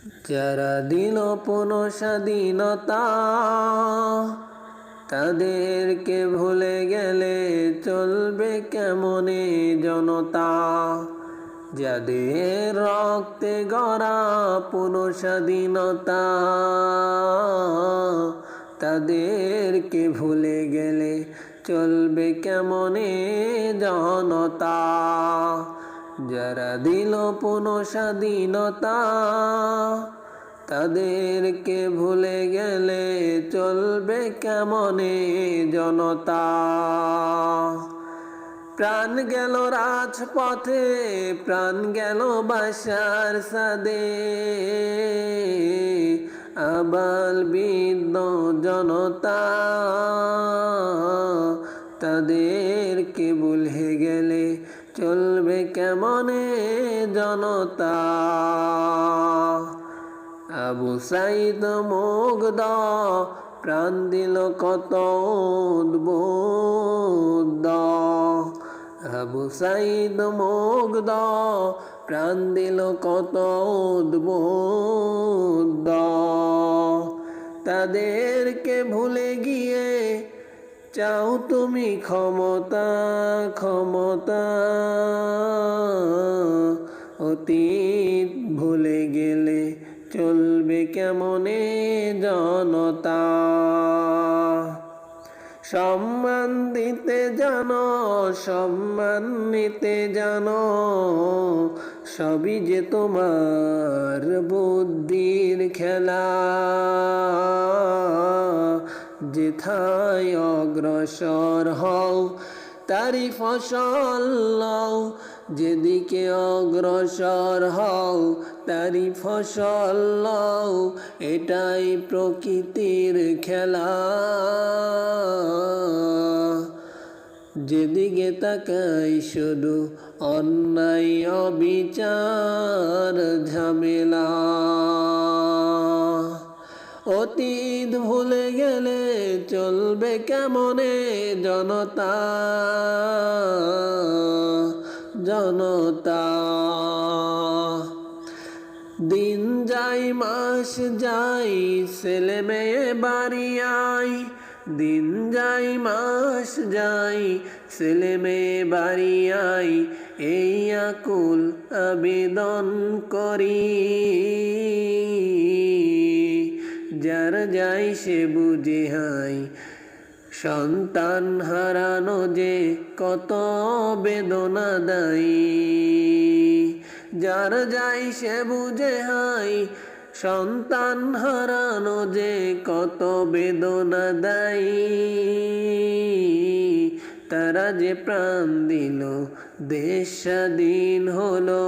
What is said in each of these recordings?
যারা দিল পূর্ণ স্বাধীনতা তাদেরকে ভুলে গেলে চলবে কেমনে জনতা। যাদের রক্তে গড়া পূর্ণ স্বাধীনতা তাদেরকে ভুলে গেলে চলবে কেমনে জনতা। যারা দিল পূর্ণ স্বাধীনতা তাদেরকে ভুলে গেলে চলবে কেমনে জনতা। প্রাণ গেল রাজপথে, প্রাণ গেল বাসার সাদে, আবাল বৃদ্ধ জনতা তাদেরকে ভুলে গেলে চলবে কেমনে জনতা। আবু সাইদ মুগ্ধ প্রাণ দিল কত উদ্বুদ্ধ, আবু সাইদ মুগ্ধ প্রাণ দিল কত উদ্বুদ্ধ। তাদেরকে ভুলে গিয়ে চাও তুমি ক্ষমতা ক্ষমতা, অতীত ভুলে গেলে চলবে কেমনে জনতা। সম্মান দিতে জানো, সম্মান নিতে জানো, সবই যে তোমার বুদ্ধির খেলা। যেথায় অগ্রসর হও তারি ফসল লও, যেদিকে অগ্রসর হও তারি ফসল লও, এটাই প্রকৃতির খেলা। যেদিকে তাকাই শুধু অন্যায় অবিচার ঝামেলা। অতীত ভুলে গেলে চলবে কেমনে জনতা জনতা। দিন যাই মাস যাই ছেলে মেয়ে বাড়ি আই, দিন যাই মাস যাই ছেলে মেয়ে বাড়ি আই, এই আকুল আবেদন করি। যার যাই সে বুঝে হাই সন্তান হারানো যে কত বেদনা দায়ী। যার যাই সে বুঝে হাই সন্তান হারানো যে কত বেদনা দায়ী। তারা যে প্রাণ দিল দেশ স্বাধীন হলো,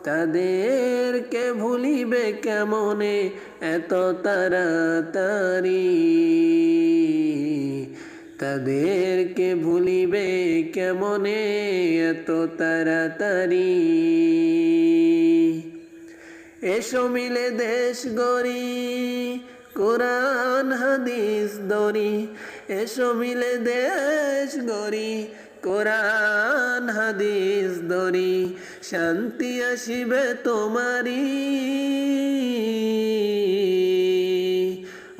তাদেরকে ভুলিবে কেমনে এত তাড়াতাড়ি। তাদেরকে ভুলিবে কেমনে এত তাড়াতাড়ি। এসো মিলে দেশ গড়ি কোরআন হাদিস ধরি, এসো মিলে দেশ গড়ি কোরআন হাদিস ধরি, শান্তি আসিবে তোমারি।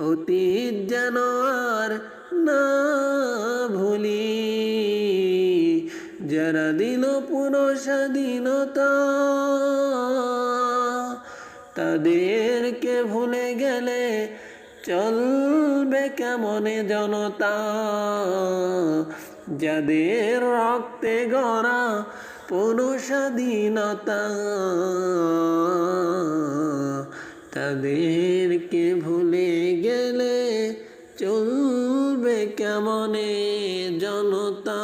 অতীত যেন আর না ভুলি, যারা দিল পূর্ণ স্বাধীনতা তাদেরকে ভুলে গেলে চলবে কেমনে জনতা। যাদের রক্তে গড়া পূর্ণ স্বাধীনতা তাদেরকে ভুলে গেলে চলবে কেমনে জনতা।